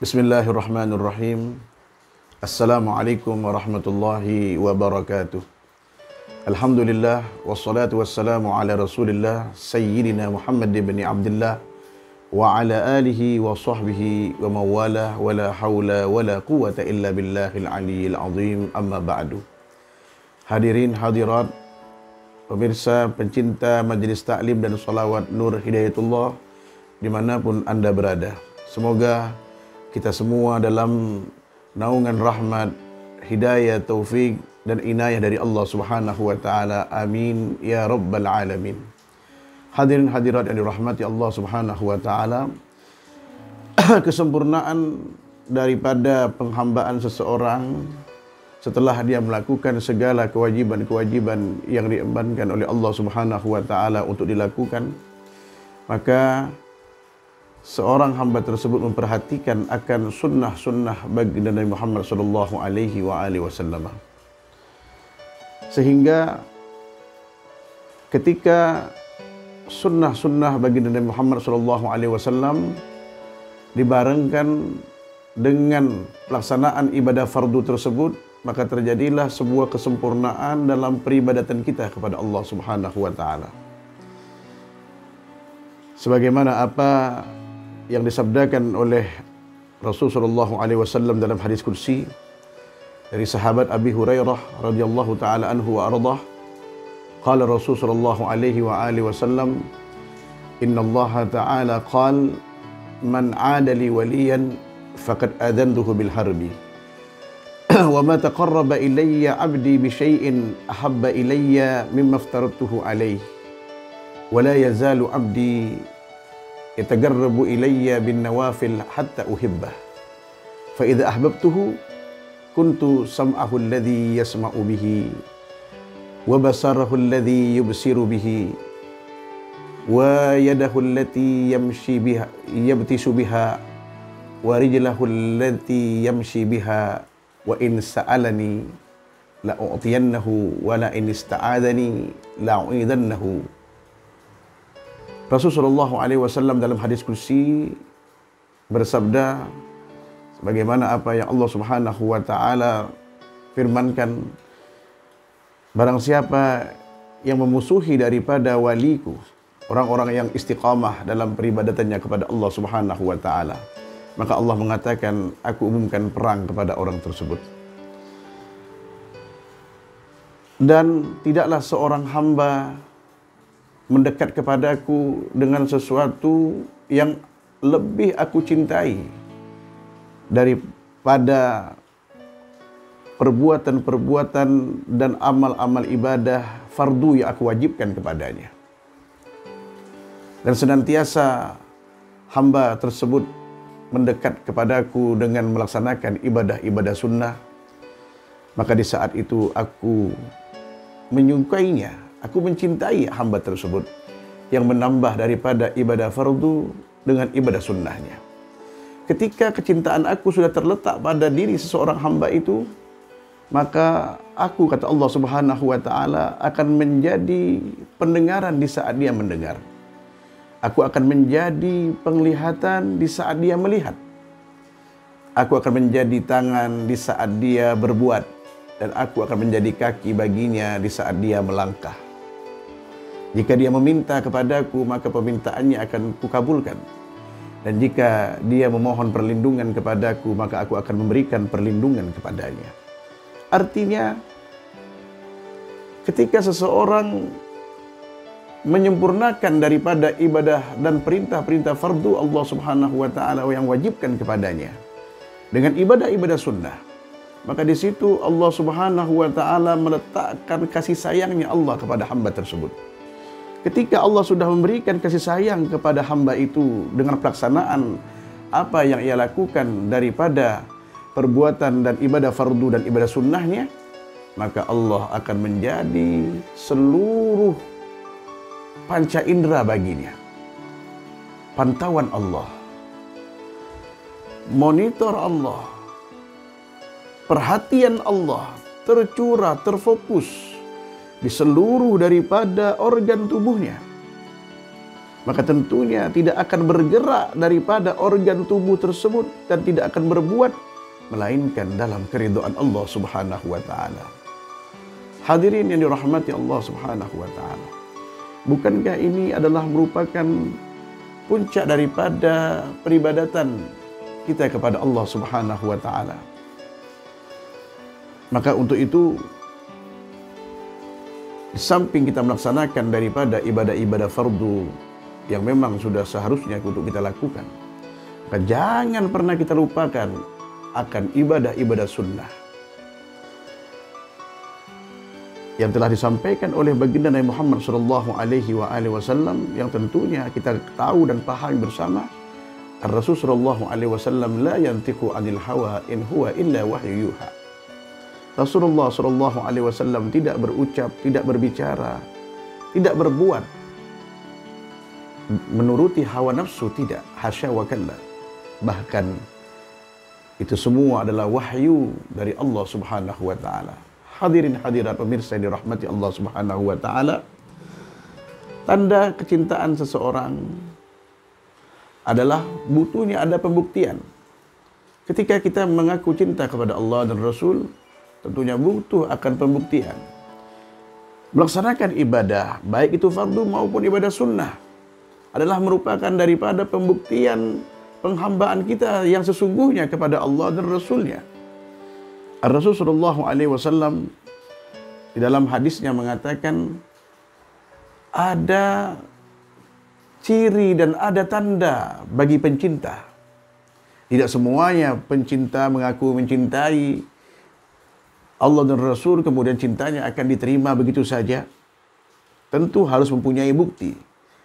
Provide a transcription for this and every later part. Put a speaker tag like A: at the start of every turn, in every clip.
A: Bismillahirrahmanirrahim. Assalamualaikum warahmatullahi wabarakatuh. Alhamdulillah wassalatu wassalamu ala Rasulillah Sayyidina Muhammad ibn Abdullah wa ala alihi wa sahbihi wa mawalah wa la hawla wa la quwata illa billahil aliyyil azim, amma ba'du. Hadirin hadirat, pemirsa pencinta Majlis Ta'lim dan Salawat Nur Hidayatullah dimanapun anda berada, semoga kita semua dalam naungan rahmat, hidayah, taufik dan inayah dari Allah Subhanahu wa taala. Amin ya rabbal alamin. Hadirin hadirat yang dirahmati Allah Subhanahu wa taala, kesempurnaan daripada penghambaan seseorang setelah dia melakukan segala kewajiban-kewajiban yang diembankan oleh Allah Subhanahu wa taala untuk dilakukan, maka seorang hamba tersebut memperhatikan akan sunnah-sunnah baginda Nabi Muhammad sallallahu alaihi wasallam. Sehingga ketika sunnah-sunnah baginda Nabi Muhammad sallallahu alaihi wasallam dibarengkan dengan pelaksanaan ibadah fardu tersebut, maka terjadilah sebuah kesempurnaan dalam peribadatan kita kepada Allah Subhanahu wa taala. Sebagaimana apa yang disabdakan oleh Rasulullah sallallahu alaihi wasallam dalam hadis kursi dari sahabat Abi Hurairah radhiyallahu taala anhu wa ardah, qala Rasul sallallahu alaihi wasallam, innallaha ta'ala qala man 'ada li waliyan faqad adantuhu bil harbi wa ma taqarraba ilayya 'abdi bi syai'in ahabba ilayya mimma aftaratuhu alayhi wa la yazalu 'abdi yatagarrabu ilayya bin nawafil hatta uhibbah fa idza ahbabtuhu kuntu sam'ahu alladhi yasma'u bihi wa basarahu alladhi yubsiru bihi wa yadahu allati yamshi biha yabtisu biha wa rijlahu allati yamshi biha wa in sa'alani la u'tiyannahu wa la in ista'adani la u'idannahu. Rasulullah SAW dalam hadis kursi bersabda, sebagaimana apa yang Allah Subhanahu wa taala firmankan, barang siapa yang memusuhi daripada waliku, orang-orang yang istiqamah dalam peribadatannya kepada Allah Subhanahu wa taala, maka Allah mengatakan, aku umumkan perang kepada orang tersebut. Dan tidaklah seorang hamba mendekat kepadaku dengan sesuatu yang lebih aku cintai daripada perbuatan-perbuatan dan amal-amal ibadah fardu yang aku wajibkan kepadanya. Dan senantiasa hamba tersebut mendekat kepadaku dengan melaksanakan ibadah-ibadah sunnah, maka di saat itu aku menyukainya, aku mencintai hamba tersebut yang menambah daripada ibadah fardu dengan ibadah sunnahnya. Ketika kecintaan aku sudah terletak pada diri seseorang hamba itu, maka aku, kata Allah Subhanahu wa taala, akan menjadi pendengaran di saat dia mendengar. Aku akan menjadi penglihatan di saat dia melihat. Aku akan menjadi tangan di saat dia berbuat, dan aku akan menjadi kaki baginya di saat dia melangkah. Jika dia meminta kepadaku, maka permintaannya akan kukabulkan. Dan jika dia memohon perlindungan kepadaku, maka aku akan memberikan perlindungan kepadanya. Artinya, ketika seseorang menyempurnakan daripada ibadah dan perintah-perintah fardu Allah Subhanahu wa taala yang wajibkan kepadanya dengan ibadah-ibadah sunnah, maka di situ Allah Subhanahu wa taala meletakkan kasih sayangnya Allah kepada hamba tersebut. Ketika Allah sudah memberikan kasih sayang kepada hamba itu dengan pelaksanaan apa yang ia lakukan daripada perbuatan dan ibadah fardu dan ibadah sunnahnya, maka Allah akan menjadi seluruh panca indera baginya. Pantauan Allah, monitor Allah, perhatian Allah tercurah, terfokus di seluruh daripada organ tubuhnya. maka tentunya tidak akan bergerak daripada organ tubuh tersebut dan tidak akan berbuat melainkan dalam keridhaan Allah Subhanahu wa taala. Hadirin yang dirahmati Allah Subhanahu wa taala. Bukankah ini adalah merupakan puncak daripada peribadatan kita kepada Allah Subhanahu wa taala? Maka untuk itu, di samping kita melaksanakan daripada ibadah-ibadah fardu yang memang sudah seharusnya untuk kita lakukan, maka jangan pernah kita lupakan akan ibadah-ibadah sunnah yang telah disampaikan oleh baginda Nabi Muhammad sallallahu alaihi wasallam, yang tentunya kita tahu dan pahami bersama. Ar-Rasul sallallahu alaihi wasallam la yantiqu 'anil hawa in huwa illa wahyu yuha. Rasulullah sallallahu alaihi wasallam tidak berucap, tidak berbicara, tidak berbuat menuruti hawa nafsu, tidak, hasya wa kalla. Bahkan itu semua adalah wahyu dari Allah Subhanahu wa taala. Hadirin hadirat pemirsa yang dirahmati Allah Subhanahu wa taala, tanda kecintaan seseorang adalah butuhnya ada pembuktian. Ketika kita mengaku cinta kepada Allah dan Rasul, tentunya butuh akan pembuktian. Melaksanakan ibadah, baik itu fardu maupun ibadah sunnah, adalah merupakan daripada pembuktian penghambaan kita yang sesungguhnya kepada Allah dan Rasulnya. Ar-Rasul sallallahu alaihi wasallam di dalam hadisnya mengatakan, ada ciri dan ada tanda bagi pencinta. Tidak semuanya pencinta mengaku mencintai Allah dan Rasul kemudian cintanya akan diterima begitu saja. Tentu harus mempunyai bukti.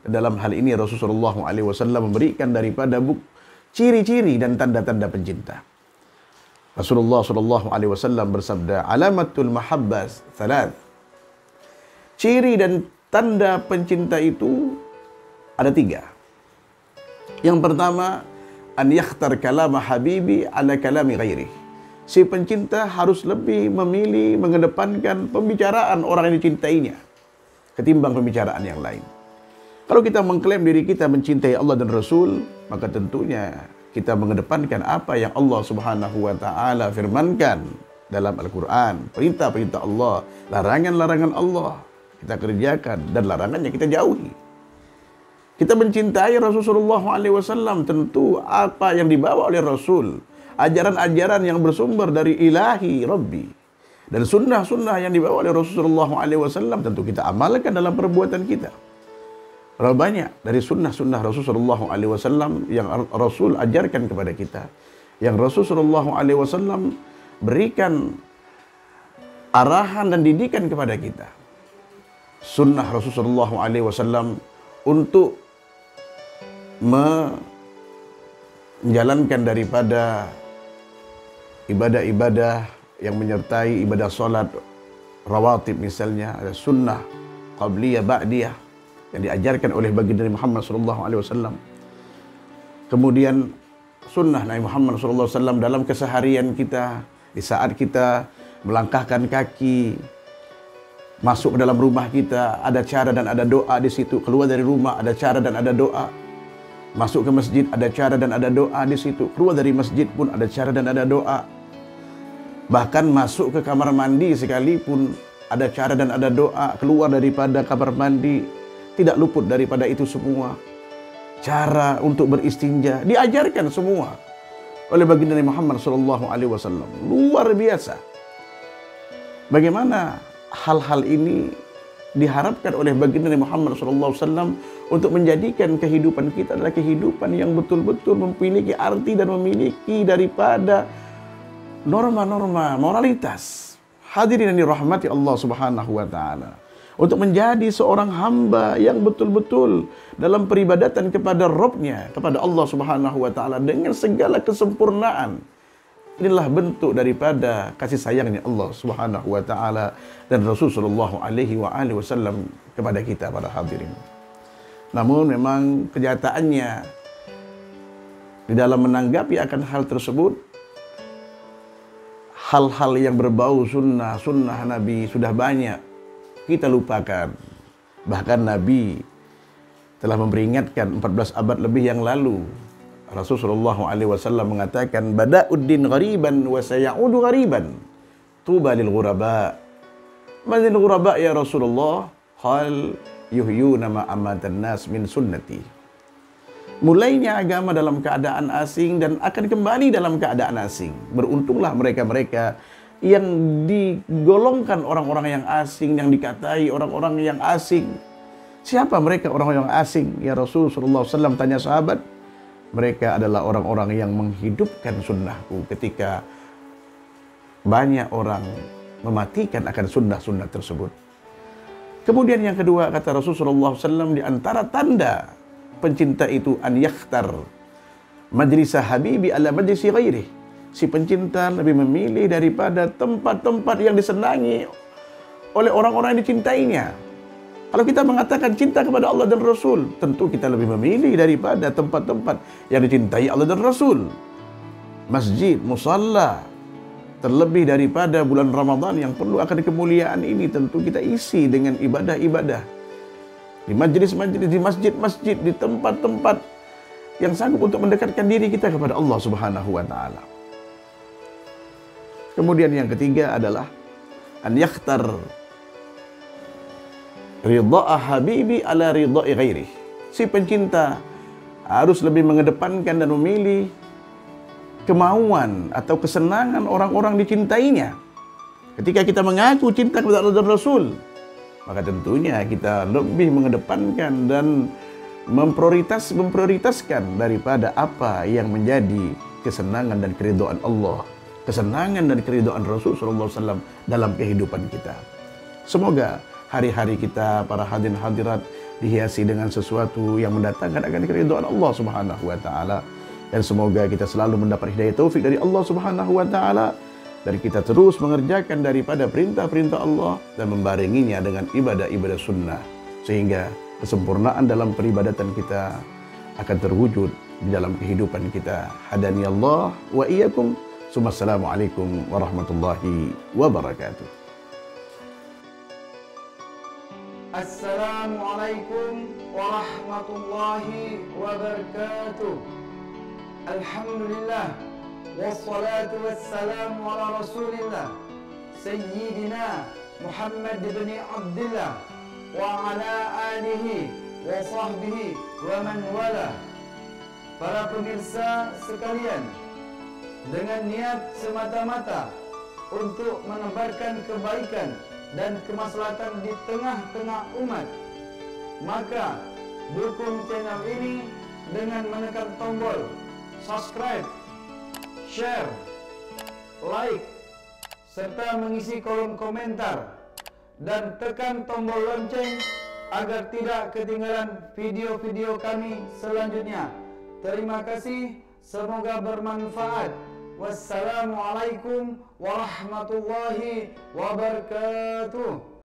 A: Dalam hal ini Rasulullah SAW memberikan daripada ciri-ciri dan tanda-tanda pencinta. Rasulullah SAW bersabda, alamatul mahabbah thalath. Ciri dan tanda pencinta itu ada 3. Yang pertama, an yakhtar kalama habibi ala kalami ghairi. Si pencinta harus lebih memilih, mengedepankan pembicaraan orang yang dicintainya ketimbang pembicaraan yang lain. Kalau kita mengklaim diri kita mencintai Allah dan Rasul, maka tentunya kita mengedepankan apa yang Allah Subhanahu wa taala firmankan dalam Al-Qur'an, perintah-perintah Allah, larangan-larangan Allah kita kerjakan dan larangannya kita jauhi. Kita mencintai Rasulullah SAW, tentu apa yang dibawa oleh Rasul, ajaran-ajaran yang bersumber dari ilahi Rabbi, dan sunnah-sunnah yang dibawa oleh Rasulullah SAW tentu kita amalkan dalam perbuatan kita. Berapa banyak dari sunnah-sunnah Rasulullah SAW yang Rasul ajarkan kepada kita, yang Rasulullah SAW berikan arahan dan didikan kepada kita. Sunnah Rasulullah SAW untuk menjalankan daripada ibadah-ibadah yang menyertai ibadah salat rawatib, misalnya ada sunnah qabliyah ba'diyah yang diajarkan oleh baginda Muhammad SAW. Kemudian sunnah Nabi Muhammad SAW dalam keseharian kita, di saat kita melangkahkan kaki masuk ke dalam rumah kita, ada cara dan ada doa di situ. Keluar dari rumah ada cara dan ada doa. Masuk ke masjid ada cara dan ada doa di situ. Keluar dari masjid pun ada cara dan ada doa. Bahkan masuk ke kamar mandi sekalipun ada cara dan ada doa. Keluar daripada kamar mandi tidak luput daripada itu semua. Cara untuk beristinja diajarkan semua oleh baginda Nabi Muhammad SAW. Luar biasa. Bagaimana hal-hal ini diharapkan oleh baginda Nabi Muhammad SAW untuk menjadikan kehidupan kita adalah kehidupan yang betul-betul memiliki arti dan memiliki daripada norma-norma moralitas. Hadirin yang dirahmati Allah Subhanahu wa taala. Untuk menjadi seorang hamba yang betul-betul dalam peribadatan kepada Rabb-Nya, kepada Allah Subhanahu wa taala dengan segala kesempurnaan. Inilah bentuk daripada kasih sayangnya Allah Subhanahu wa taala dan Rasulullah alaihi wasallam kepada kita, para hadirin. Namun memang kenyataannya di dalam menanggapi akan hal tersebut, hal-hal yang berbau sunnah Nabi sudah banyak kita lupakan. Bahkan Nabi telah memperingatkan 14 abad lebih yang lalu. Rasulullah SAW mengatakan, bada'uddin ghariban wa sayaudu ghariban. Tuba lil ghuraba. Manil ghuraba ya Rasulullah? Qal yuhyuna ma amatan nas min sunnati. Mulainya agama dalam keadaan asing dan akan kembali dalam keadaan asing. Beruntunglah mereka-mereka yang digolongkan orang-orang yang asing, yang dikatai orang-orang yang asing. Siapa mereka orang-orang yang asing? Ya Rasulullah SAW tanya sahabat. Mereka adalah orang-orang yang menghidupkan sunnahku ketika banyak orang mematikan akan sunnah-sunnah tersebut. Kemudian yang kedua, kata Rasulullah SAW, di antara tanda pencinta itu an yakhtar majlis habibi ala majlisi ghairi. Si pencinta lebih memilih daripada tempat-tempat yang disenangi oleh orang-orang yang dicintainya. Kalau kita mengatakan cinta kepada Allah dan Rasul, tentu kita lebih memilih daripada tempat-tempat yang dicintai Allah dan Rasul. Masjid, musalla, terlebih daripada bulan Ramadan yang penuh akan kemuliaan ini, tentu kita isi dengan ibadah-ibadah. Di majlis-majlis, di masjid-masjid, di tempat-tempat yang sanggup untuk mendekatkan diri kita kepada Allah Subhanahu wa taala. Kemudian yang ketiga adalah an yakhtar ridha'a habibi ala ridha'i ghairi. Si pencinta harus lebih mengedepankan dan memilih kemauan atau kesenangan orang-orang dicintainya. Ketika kita mengaku cinta kepada Allah dan Rasul, maka tentunya kita lebih mengedepankan dan memprioritaskan daripada apa yang menjadi kesenangan dan keridhaan Allah, kesenangan dan keridhaan Rasulullah SAW dalam kehidupan kita. Semoga hari-hari kita, para hadirin hadirat, dihiasi dengan sesuatu yang mendatangkan akan keridhaan Allah Subhanahu wa taala, dan semoga kita selalu mendapat hidayah taufik dari Allah Subhanahu wa taala, dan kita terus mengerjakan daripada perintah-perintah Allah dan membarenginya dengan ibadah-ibadah sunnah, sehingga kesempurnaan dalam peribadatan kita akan terwujud di dalam kehidupan kita. Hadani Allah wa iyyakum. Assalamualaikum warahmatullahi wabarakatuh.
B: Assalamualaikum warahmatullahi wabarakatuh. Alhamdulillah, wassalatu wassalamu ala rasulillah Sayyidina Muhammad bin Abdullah wa ala alihi wa sahbihi wa man wala. Para pemirsa sekalian, dengan niat semata-mata untuk menebarkan kebaikan dan kemaslahatan di tengah-tengah umat, maka dukung channel ini dengan menekan tombol subscribe, share, like, serta mengisi kolom komentar, dan tekan tombol lonceng agar tidak ketinggalan video-video kami selanjutnya. Terima kasih, semoga bermanfaat. Wassalamualaikum warahmatullahi wabarakatuh.